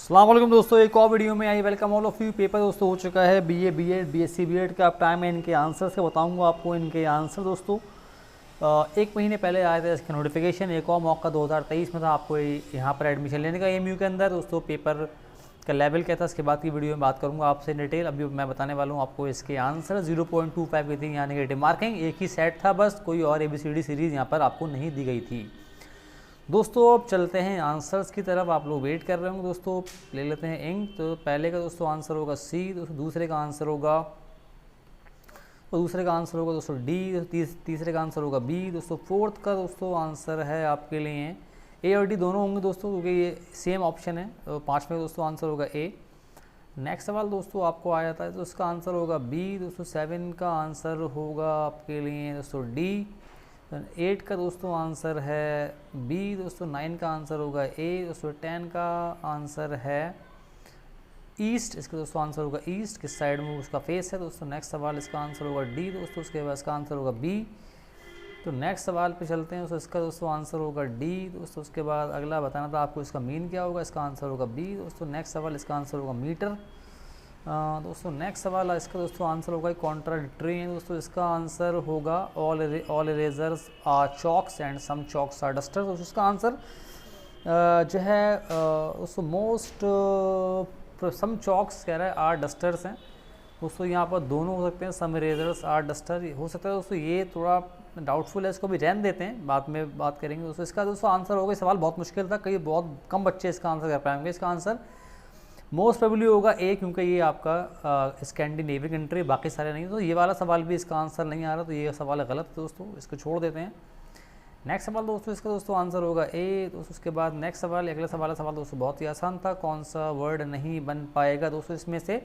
अस्सलाम वालेकुम दोस्तों, एक और वीडियो में I welcome all of you. Paper दोस्तों हो चुका है बीए, बीएड, बीएससी, बीएड का। अब टाइम है इनके आंसर से बताऊंगा आपको इनके आंसर दोस्तों। एक महीने पहले आया था इसका नोटिफिकेशन। एक और मौका 2023 में था आपको यहाँ पर एडमिशन लेने का एमयू के अंदर। दोस्तों पेपर का लेवल क्या था इसके बाद की वीडियो में बात करूँगा आपसे डिटेल। अभी मैं बताने वाला हूँ आपको इसके आंसर। 0.25 की थी यहाँ नेगेटिव मार्किंग, एक ही सेट था बस, कोई और ABCD सीरीज़ यहाँ पर आपको नहीं दी गई थी। दोस्तों अब चलते हैं आंसर्स की तरफ। आप लोग वेट कर रहे होंगे दोस्तों, ले लेते हैं इंक। तो पहले का दोस्तों आंसर होगा सी, दोस्तों दूसरे का आंसर होगा, तो दूसरे का आंसर होगा दोस्तों डी, तीसरे का आंसर होगा बी। दोस्तों फोर्थ का दोस्तों आंसर है आपके लिए ए और डी दोनों होंगे दोस्तों, क्योंकि ये सेम ऑप्शन है। तो पाँचवें का दोस्तों आंसर होगा ए। नेक्स्ट सवाल दोस्तों आपको आया था तो उसका आंसर होगा बी। दोस्तों 7 का आंसर होगा आपके लिए दोस्तों डी। 8 का दोस्तों आंसर है बी। दोस्तों 9 का आंसर होगा ए। दोस्तों 10 का आंसर है ईस्ट, इसका दोस्तों आंसर होगा ईस्ट, किस साइड में उसका फेस है। दोस्तों नेक्स्ट सवाल इसका आंसर होगा डी दोस्तों, उसके बाद इसका आंसर होगा बी। तो नेक्स्ट सवाल पे चलते हैं। दोस्तों इसका दोस्तों आंसर होगा डी दोस्तों, उसके बाद अगला बताना था आपको इसका मीन क्या होगा, इसका आंसर होगा बी दोस्तों। नेक्स्ट सवाल इसका आंसर होगा मीटर। दोस्तों नेक्स्ट सवाल इसका दोस्तों आंसर होगा कॉन्ट्राडिक्टरी है दोस्तों, इसका आंसर होगा all erasers are chalks and some chalks are dusters. दोस्तों इसका आंसर जो है दोस्तों मोस्ट सम चॉक्स कह रहा है आर डस्टर्स हैं दोस्तों। यहाँ पर दोनों हो सकते हैं, सम इरेजर्स आर डस्टर हो सकता है दोस्तों। ये थोड़ा डाउटफुल है, इसको भी रहने देते हैं, बाद में बात करेंगे दोस्तों। इसका दोस्तों आंसर होगा, सवाल बहुत मुश्किल था, कई बहुत कम बच्चे इसका आंसर कर पाएंगे। इसका आंसर मोस्ट प्रोबेबली होगा ए, क्योंकि ये आपका स्कैंडिनेवियन कंट्री, बाकी सारे नहीं। तो ये वाला सवाल भी इसका आंसर नहीं आ रहा, तो ये सवाल गलत है दोस्तों, इसको छोड़ देते हैं। नेक्स्ट सवाल दोस्तों इसका दोस्तों आंसर होगा ए दोस्तों। उसके बाद नेक्स्ट सवाल, अगला सवाल दोस्तों बहुत ही आसान था। कौन सा वर्ड नहीं बन पाएगा दोस्तों, इसमें से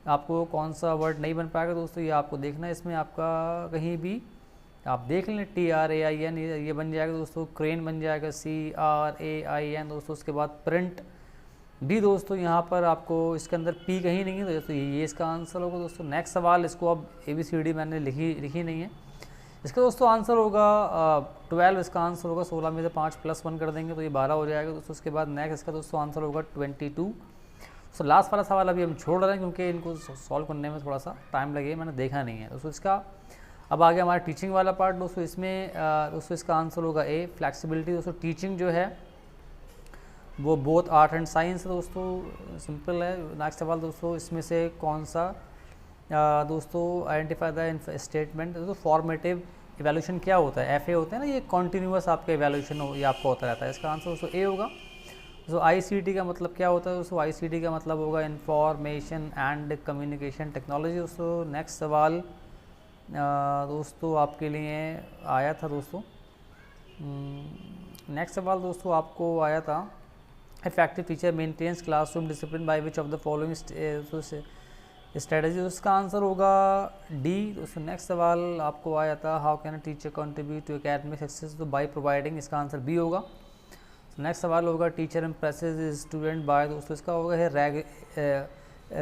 आपको कौन सा वर्ड नहीं बन पाएगा दोस्तों, ये आपको देखना है। इसमें आपका कहीं भी आप देख लें TRAIN, ये बन जाएगा दोस्तों। क्रेन बन जाएगा CRAIN दोस्तों। उसके बाद प्रिंट डी दोस्तों, यहाँ पर आपको इसके अंदर पी कहीं नहीं है तो दोस्तों ये इसका आंसर होगा दोस्तों। नेक्स्ट सवाल, इसको अब ABCD मैंने लिखी नहीं है। इसका दोस्तों आंसर होगा 12, इसका आंसर होगा 16 में से 5 + 1 कर देंगे तो ये 12 हो जाएगा दोस्तों। उसके बाद नेक्स्ट इसका दोस्तों आंसर होगा 22। तो लास्ट वाला सवाल अभी हम छोड़ रहे हैं, क्योंकि इनको सॉल्व करने में थोड़ा सा टाइम लगे, मैंने देखा नहीं है दोस्तों। इसका अब आ गया हमारा टीचिंग वाला पार्ट दोस्तों। इसमें दोस्तों इसका आंसर होगा ए, फ्लैक्सिबिलिटी दोस्तों। टीचिंग जो है वो बोथ आर्ट एंड साइंस दोस्तों, सिंपल है। नेक्स्ट सवाल दोस्तों, इसमें से कौन सा दोस्तों आइडेंटिफाई द स्टेटमेंट। दोस्तों फॉर्मेटिव इवैल्यूएशन क्या होता है, FA होता है ना, ये कॉन्टीन्यूअस आपका इवैल्यूएशन ये आपका होता रहता है। इसका आंसर दोस्तों ए होगा। दोस्तों ICT का मतलब क्या होता है दोस्तों, ICT का मतलब होगा इंफॉर्मेशन एंड कम्युनिकेशन टेक्नोलॉजी दोस्तों। नेक्स्ट सवाल दोस्तों आपके लिए आया था दोस्तों। नेक्स्ट सवाल दोस्तों आपको आया था, effective teacher maintains classroom discipline by which of the following strategy. उसका आंसर होगा डी दोस्तों। नेक्स्ट सवाल आपको आया था, how can a teacher contribute to academic success, तो बाय प्रोवाइडिंग, इसका आंसर बी होगा। नेक्स्ट सवाल होगा, टीचर इम्प्रेसेस स्टूडेंट बाय, दोस्तों इसका होगा है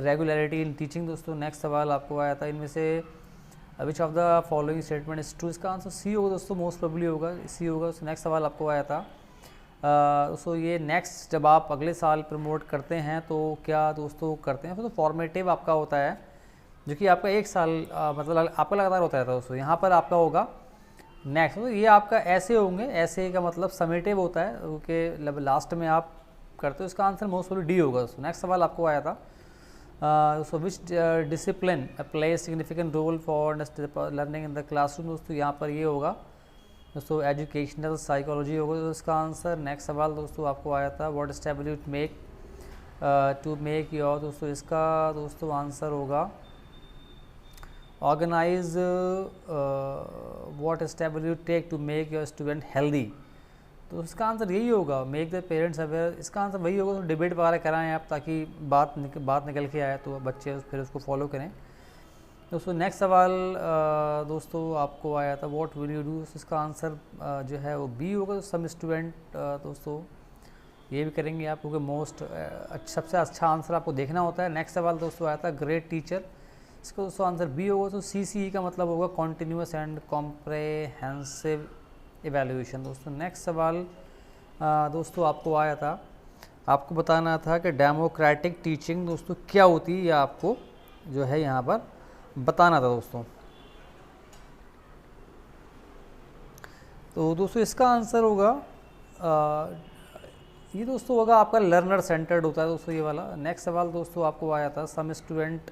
रेगुलरिटी इन टीचिंग दोस्तों। नेक्स्ट सवाल आपको आया था, इनमें से विच of the following statement is true, इसका आंसर सी होगा दोस्तों, मोस्ट प्रोबेबली होगा सी होगा। नेक्स्ट सवाल आपको आया था दोस्तों, ये नेक्स्ट जब आप अगले साल प्रमोट करते हैं तो क्या दोस्तों करते हैं, तो फॉर्मेटिव आपका होता है, जो कि आपका 1 साल मतलब आपका लगातार होता है दोस्तों। यहाँ पर आपका होगा नेक्स्ट, तो ये आपका ऐसे होंगे, ऐसे का मतलब समेटिव होता है, क्योंकि लास्ट में आप करते हो। इसका आंसर मोस्ट प्रोबेबली डी होगा दोस्तों। नेक्स्ट सवाल आपको आया था, so which discipline play significant role for learning in the classroom, दोस्तों यहाँ पर ये होगा दोस्तों एजुकेशनल साइकोलॉजी होगा तो इसका आंसर। नेक्स्ट सवाल दोस्तों आपको आया था, what step you make to make your, दोस्तों इसका दोस्तों आंसर होगा organise, what step you take to make your student healthy, तो इसका आंसर यही होगा, मेक द पेरेंट्स अवेयर। इसका आंसर वही होगा, तो डिबेट वगैरह कराएं आप, ताकि बात निकल के आए तो बच्चे फिर उसको फॉलो करें दोस्तों। नेक्स्ट सवाल दोस्तों आपको आया था, व्हाट विल यू डू, इसका आंसर जो है वो बी होगा। तो सम स्टूडेंट दोस्तों ये भी करेंगे आप, क्योंकि मोस्ट सबसे अच्छा आंसर आपको देखना होता है। नेक्स्ट सवाल दोस्तों आया था, ग्रेट टीचर, इसका दोस्तों आंसर बी होगा। तो CCE का मतलब होगा कॉन्टीन्यूअस एंड कॉम्प्रेहेंसिव इवैल्यूएशन दोस्तों। नेक्स्ट सवाल दोस्तों आपको आया था, आपको बताना था कि डेमोक्रेटिक टीचिंग दोस्तों क्या होती है, या आपको जो है यहाँ पर बताना था दोस्तों। तो दोस्तों इसका आंसर होगा ये दोस्तों होगा आपका लर्नर सेंटर्ड होता है दोस्तों ये वाला। नेक्स्ट सवाल दोस्तों आपको आया था, some student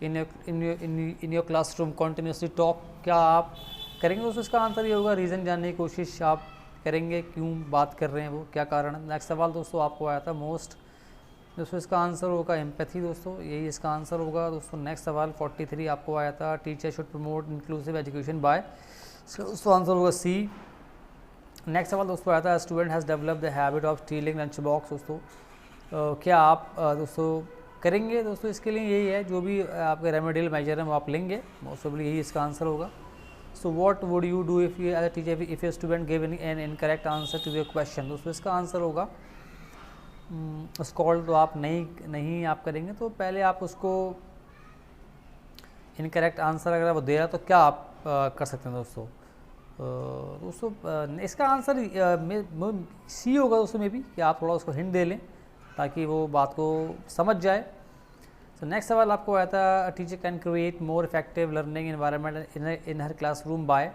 in your classroom continuously talk, क्या आप करेंगे दोस्तों? इसका आंसर ये होगा रीज़न जानने की कोशिश आप करेंगे, क्यों बात कर रहे हैं वो, क्या कारण है। नेक्स्ट सवाल दोस्तों आपको आया था मोस्ट, दोस्तों इसका आंसर होगा एम्पैथी दोस्तों, यही इसका आंसर होगा दोस्तों। नेक्स्ट सवाल 43 आपको आया था, teacher should promote inclusive education by, उसका आंसर होगा सी। नेक्स्ट सवाल दोस्तों आया था, student has develop the habit of stealing lunch box दोस्तों, क्या आप दोस्तों करेंगे दोस्तों? इसके लिए यही है, जो भी आपके रेमेडियल मेजर हैं वो आप लेंगे, मोस्ट ऑफली यही इसका आंसर होगा। So what would you do if you as a teacher if your student give an incorrect answer to your question, दोस्तों इसका आंसर होगा स्कॉल्ड। तो आप नहीं आप करेंगे, तो पहले आप उसको इनकरेक्ट आंसर अगर वो दे रहा तो क्या आप कर सकते हैं दोस्तों? दोस्तों इसका आंसर सी होगा दोस्तों, मे बी कि आप थोड़ा उसको हिंट दे लें ताकि वो बात को समझ जाए। तो नेक्स्ट सवाल आपको आया था, teacher can create more effective learning environment in her classroom by,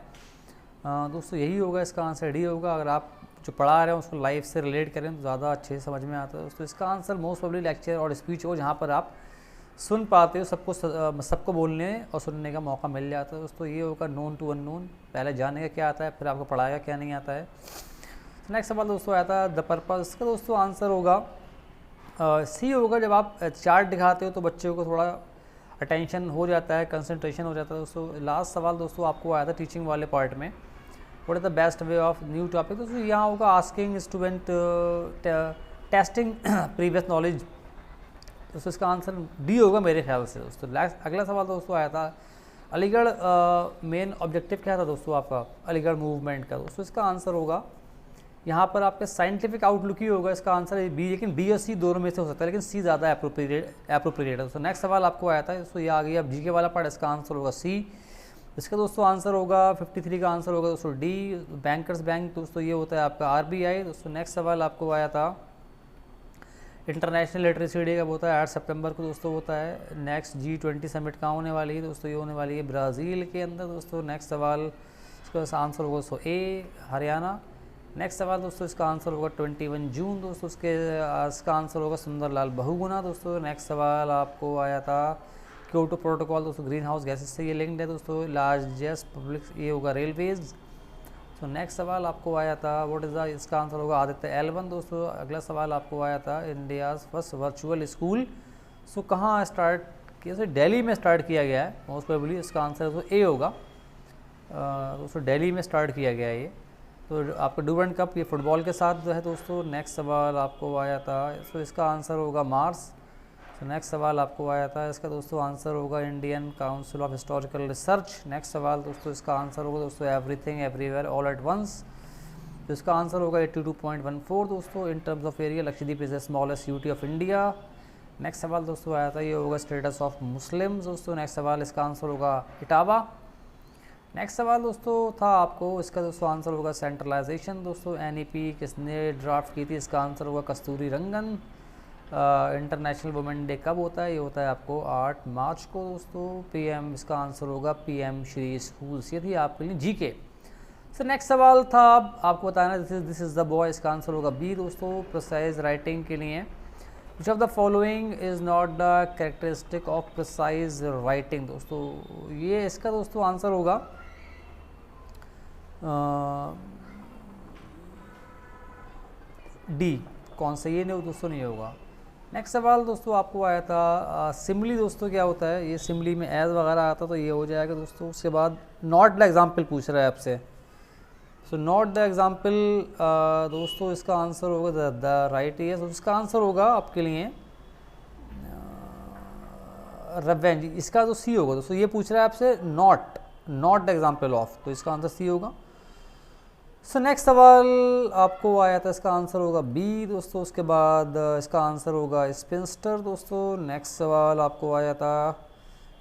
दोस्तों यही होगा इसका आंसर, डी होगा। अगर आप जो पढ़ा रहे हैं उसको लाइफ से रिलेट करें तो ज़्यादा अच्छे से समझ में आता है दोस्तों। इसका आंसर मोस्ट प्रोबेबली लेक्चर और स्पीच हो, जहाँ पर आप सुन पाते हो, सबको बोलने और सुनने का मौका मिल जाता है दोस्तों। ये होगा नोन टू अननोन, पहले जानेगा क्या आता है फिर आपको पढ़ाएगा क्या नहीं आता है। नेक्स्ट सवाल दोस्तों आया था, द पर्पस, इसका दोस्तों आंसर होगा सी होगा। जब आप चार्ट दिखाते हो तो बच्चों को थोड़ा अटेंशन हो जाता है, कंसंट्रेशन हो जाता है दोस्तों। लास्ट सवाल दोस्तों आपको आया था टीचिंग वाले पार्ट में, what is the best way of new topic, दोस्तों यहाँ होगा asking student testing previous knowledge, दोस्तों इसका आंसर डी होगा मेरे ख्याल से दोस्तों। अगला सवाल दोस्तों आया था, अलीगढ़ मेन ऑब्जेक्टिव क्या था दोस्तों आपका अलीगढ़ मूवमेंट का, दोस्तों इसका आंसर होगा यहाँ पर आपका साइंटिफिक आउटलुक ही होगा, इसका आंसर है बी, लेकिन बी और सी दोनों में से हो सकता है, लेकिन सी ज़्यादा एप्रोप्रिएट है दोस्तों। नेक्स्ट सवाल आपको आया था दोस्तों, ये आ गई अब जीके वाला पार्ट, इसका आंसर होगा सी। इसका दोस्तों आंसर होगा 53 का आंसर होगा दोस्तों डी, बैंकर्स बैंक दोस्तों ये होता है आपका आरबीआई दोस्तों। नेक्स्ट सवाल आपको आया था, इंटरनेशनल लिटरेसी डे कब होता है? 8 सितंबर को दोस्तों होता है। नेक्स्ट G20 समिट कहाँ होने वाली है दोस्तों? ये होने वाली है ब्राज़ील के अंदर दोस्तों। नेक्स्ट सवाल इसका आंसर होगा दोस्तों ए, हरियाणा। नेक्स्ट सवाल दोस्तों इसका आंसर होगा 21 जून दोस्तों, इसका आंसर होगा सुंदरलाल बहुगुणा दोस्तों। नेक्स्ट सवाल आपको आया था, क्योटो प्रोटोकॉल दोस्तों ग्रीन हाउस गैसेस से ये लिंक्ड है दोस्तों। लार्जेस्ट पब्लिक ये होगा रेलवेज़। तो नेक्स्ट सवाल आपको आया था, व्हाट इज़ द, इसका आंसर होगा आदित्य L1 दोस्तों। अगला सवाल आपको आया था, इंडियाज़ फर्स्ट वर्चुअल स्कूल, सो कहाँ स्टार्ट किया? दिल्ली में स्टार्ट किया गया है मोस्ट प्रोबेबली, इसका आंसर दोस्तों ए होगा दोस्तों, दिल्ली में स्टार्ट किया गया है ये। तो आपका डुरंड कप ये फुटबॉल के साथ जो है दोस्तों। नेक्स्ट सवाल आपको आया था, सो इसका आंसर होगा मार्स। तो नेक्स्ट सवाल आपको आया था, इसका दोस्तों आंसर होगा Indian council of historical research. Next सवाल दोस्तों इसका आंसर होगा दोस्तों everything everywhere all at once, तो इसका आंसर होगा 82.14 दोस्तों। In terms of area Lakshadweep is the smallest UT of India. Next सवाल दोस्तों आया था, ये होगा स्टेटस ऑफ मुस्लिम्स दोस्तों। नेक्स्ट सवाल इसका आंसर होगा इटावा। नेक्स्ट सवाल दोस्तों था आपको, इसका दोस्तों आंसर होगा सेंट्रलाइजेशन दोस्तों। NEP किसने ड्राफ्ट की थी? इसका आंसर होगा कस्तूरी रंगन। इंटरनेशनल वुमेन डे कब होता है? ये होता है आपको 8 मार्च को दोस्तों। PM इसका आंसर होगा PM श्री स्कूल्स। ये थी आपके लिए GK। सर नेक्स्ट सवाल था आपको बताना, दिस इज़ द बॉय, इसका आंसर होगा बी दोस्तों। प्रिसाइज राइटिंग के लिए विच of the following is not the characteristic of precise writing दोस्तों, ये इसका दोस्तों आंसर होगा डी। कौन सा? ये नहीं दोस्तों, नहीं होगा। नेक्स्ट सवाल दोस्तों आपको आया था, सिमली दोस्तों क्या होता है? ये सिमली में एज वगैरह आता तो ये हो जाएगा दोस्तों। उसके बाद नॉट द एग्जाम्पल पूछ रहा है आपसे, सो नॉट द एग्जाम्पल दोस्तों इसका आंसर होगा द राइट है, तो इसका आंसर होगा आपके लिए रिवेंज। इसका तो सी होगा दोस्तों, ये पूछ रहा है आपसे नॉट द एग्जाम्पल ऑफ, तो इसका आंसर सी होगा। सो नेक्स्ट सवाल आपको आया था, इसका आंसर होगा बी दोस्तों। उसके बाद इसका आंसर होगा स्पिंस्टर दोस्तों। नेक्स्ट सवाल आपको आया था,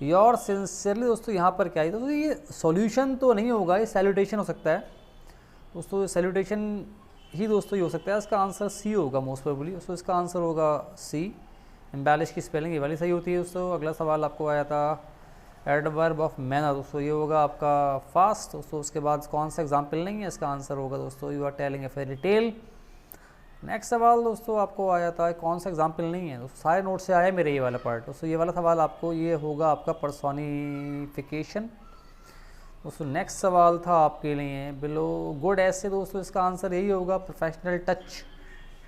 योर सिंसियरली दोस्तों, यहाँ पर क्या है दोस्तों? ये सॉल्यूशन तो नहीं होगा, ये सैल्यूटेशन हो सकता है दोस्तों। सैल्यूटेशन ही दोस्तों ये हो सकता है। इसका आंसर सी होगा मोस्ट प्रोबेबली दोस्तों, इसका आंसर होगा सी। एम्बेलिश की स्पेलिंग ये वाली सही होती है दोस्तों। अगला सवाल आपको आया था एडवर्ब ऑफ मैनर दोस्तों, ये होगा आपका फास्ट दोस्तों। उसके बाद कौन सा एग्जाम्पल नहीं है, इसका आंसर होगा दोस्तों you are telling a fairy tale. Next सवाल दोस्तों आपको आया था कौन सा एग्जाम्पल नहीं है दोस्तों, सारे नोट से आया मेरे ये वाला पार्ट दोस्तों। ये वाला सवाल आपको ये होगा आपका पर्सोनिफिकेशन दोस्तों। नेक्स्ट सवाल था आपके लिए बिलो गुड ऐसे दोस्तों, इसका आंसर यही होगा प्रोफेशनल टच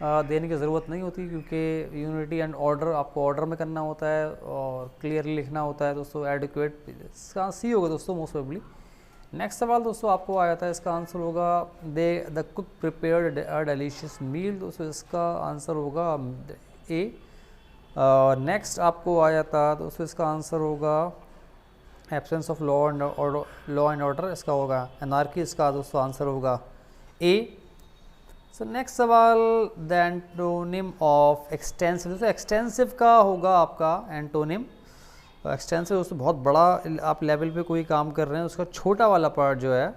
देने की ज़रूरत नहीं होती, क्योंकि यूनिटी एंड ऑर्डर आपको ऑर्डर में करना होता है और क्लियरली लिखना होता है दोस्तों। एडिक्वेट इसका सी होगा दोस्तों मोस्ट प्रोबेबली। नेक्स्ट सवाल दोस्तों आपको आया था, इसका आंसर होगा the cook prepared a delicious meal दोस्तों, इसका आंसर होगा ए। नेक्स्ट आपको आया था दोस्तों, इसका आंसर होगा absence of law and order, इसका होगा एनार्की, इसका दोस्तों आंसर होगा ए। सो नेक्स्ट सवाल द एंटोनिम ऑफ एक्सटेंसिव दोस्तों, एक्सटेंसिव का होगा आपका एंटोनिम। एक्सटेंसिव दोस्तों बहुत बड़ा आप लेवल पे कोई काम कर रहे हैं, उसका छोटा वाला पार्ट जो है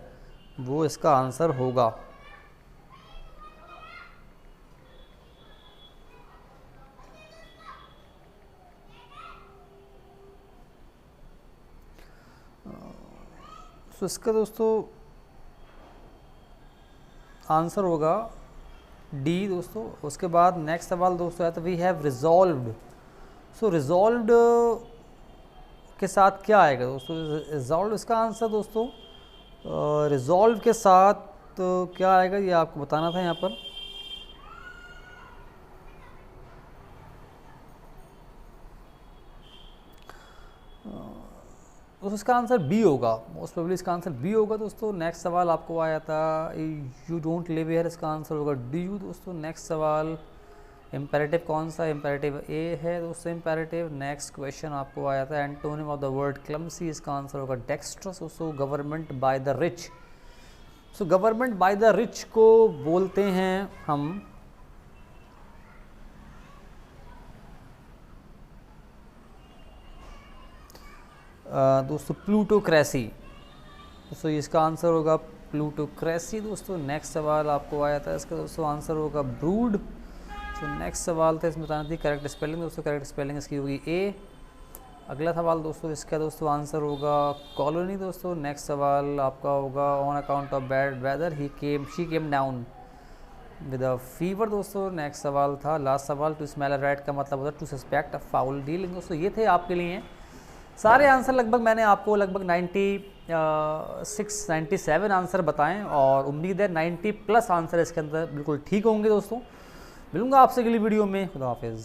वो इसका आंसर होगा। तो इसका दोस्तों आंसर होगा डी दोस्तों। उसके बाद नेक्स्ट सवाल दोस्तों है तो we have resolved. So resolved के साथ क्या आएगा दोस्तों, रिजॉल्व इसका आंसर दोस्तों रिजॉल्व के साथ तो क्या आएगा ये आपको बताना था यहाँ पर। दोस्तों इसका आंसर बी होगा मोस्ट प्रोबेबली, इसका आंसर बी होगा दोस्तों। नेक्स्ट सवाल आपको आया था यू डोंट लिव हियर, इसका आंसर होगा डी यू दोस्तों। नेक्स्ट सवाल इम्पेरेटिव कौन सा, इम्पेरेटिव ए है दोस्तों इम्पेरेटिव। नेक्स्ट क्वेश्चन आपको आया था antonym of the word clumsy, इसका आंसर होगा डेक्स्ट्रस दोस्तों। Government by the rich, so government by the rich को बोलते हैं हम दोस्तों प्लूटोक्रेसी दोस्तों, इसका आंसर होगा प्लूटोक्रेसी दोस्तों। नेक्स्ट सवाल आपको आया था, इसका दोस्तों आंसर होगा ब्रूड। तो नेक्स्ट सवाल था इसमें बताना थी करेक्ट स्पेलिंग दोस्तों, करेक्ट स्पेलिंग इसकी होगी ए। अगला सवाल दोस्तों इसका दोस्तों आंसर होगा कॉलोनी दोस्तों। नेक्स्ट सवाल आपका होगा on account of bad whether she came down with a fever दोस्तों। नेक्स्ट सवाल था लास्ट सवाल टू स्मेल अ रैट का मतलब होता है to suspect a foul dealing दोस्तों। ये थे आपके लिए सारे आंसर, लगभग मैंने आपको लगभग 96-97 आंसर बताएं और उम्मीद है 90+ आंसर इसके अंदर बिल्कुल ठीक होंगे दोस्तों। मिलूंगा आपसे अगली वीडियो में, खुदा हाफिज़।